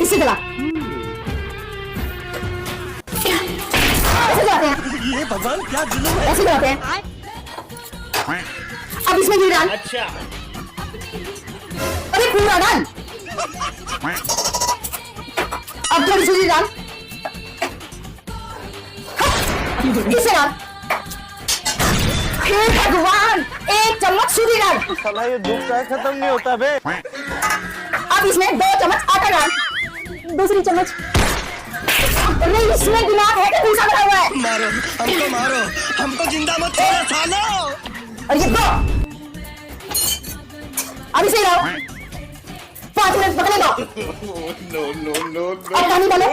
ऐसे गला, ऐसे गलाते हैं, ये भगवान क्या जुल्म है। ऐसे गलाते हैं। अब इसमें घी डाल, अच्छा अरे पूरा डाल, अब थोड़ी सी घी डाल, इसे डाल, हे भगवान, 1 चम्मच सूजी डाल। साला ये दुख का खत्म नहीं होता बे। अब इसमें 2 चम्मच आटा डाल, दूसरी चम्मच, अरे इसमें दिमाग है कि भूसा भरा हुआ है? मारो हमको जिंदा मत छोड़ो सालो। और ये 2, अब इसे लाओ, 5 मिनट पकने दो। अब पानी डालो,